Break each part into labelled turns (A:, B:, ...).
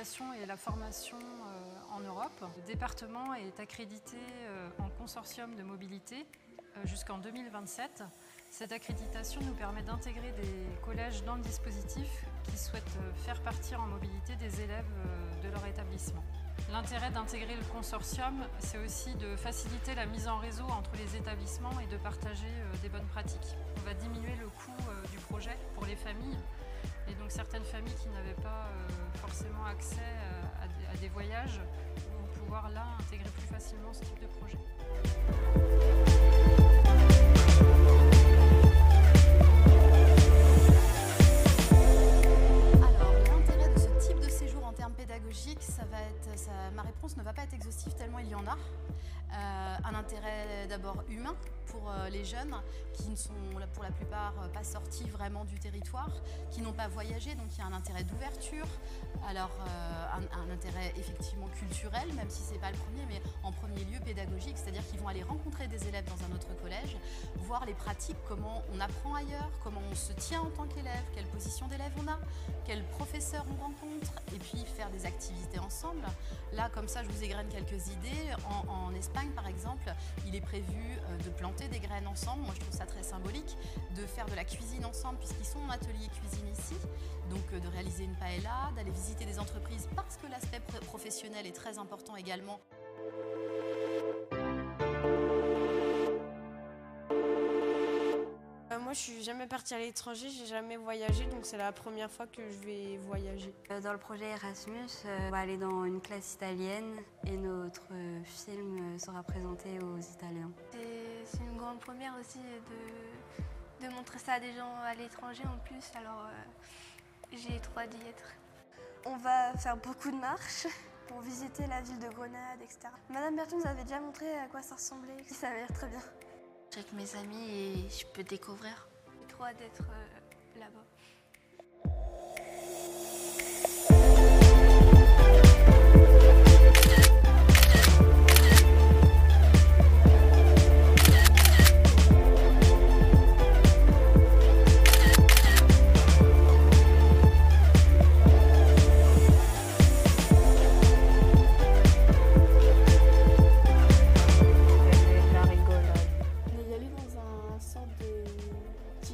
A: l'éducation et la formation en Europe. Le département est accrédité en consortium de mobilité jusqu'en 2027. Cette accréditation nous permet d'intégrer des collèges dans le dispositif qui souhaitent faire partir en mobilité des élèves de leur établissement. L'intérêt d'intégrer le consortium, c'est aussi de faciliter la mise en réseau entre les établissements et de partager des bonnes pratiques. On va diminuer le coût du projet pour les familles. Et donc certaines familles qui n'avaient pas forcément accès à des voyages vont pouvoir là intégrer plus facilement ce type de projet.
B: Ma réponse ne va pas être exhaustive tellement il y en a. Un intérêt d'abord humain pour les jeunes qui ne sont pour la plupart pas sortis vraiment du territoire, qui n'ont pas voyagé, donc il y a un intérêt d'ouverture. Alors un intérêt effectivement culturel, même si ce n'est pas le premier, mais en premier lieu pédagogique, c'est-à-dire qu'ils vont aller rencontrer des élèves dans un autre collège, voir les pratiques, comment on apprend ailleurs, comment on se tient en tant qu'élève, quelle position d'élève on a, quels professeurs on rencontre, et puis faire des activités ensemble. Là, comme ça, je vous égrène quelques idées. En Espagne, par exemple, il est prévu de planter des graines ensemble. Moi, je trouve ça très symbolique. De faire de la cuisine ensemble, puisqu'ils sont en atelier cuisine ici. Donc, de réaliser une paella, d'aller visiter des entreprises, parce que l'aspect professionnel est très important également.
C: Moi, je suis jamais partie à l'étranger, j'ai jamais voyagé, donc c'est la première fois que je vais voyager.
D: Dans le projet Erasmus, on va aller dans une classe italienne et notre film sera présenté aux Italiens.
E: C'est une grande première aussi de montrer ça à des gens à l'étranger en plus, alors j'ai trop hâte d'y être.
F: On va faire beaucoup de marches pour visiter la ville de Grenade, etc. Madame Berton nous avait déjà montré à quoi ça ressemblait, ça avait l'air très bien.
E: Avec mes amis et je peux découvrir. J'ai trop hâte d'être là-bas.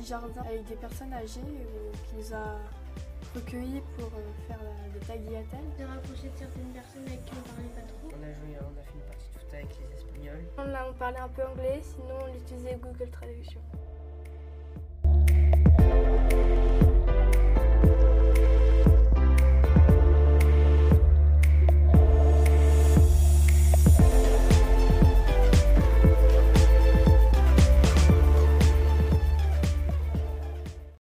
F: Jardin avec des personnes âgées qui nous a recueillis pour faire des tagliatelles.
E: J'ai rapproché de certaines personnes avec qui on parlait pas trop.
G: On a fait une partie de foot avec les Espagnols.
F: On parlait un peu anglais, sinon on utilisait Google Traduction.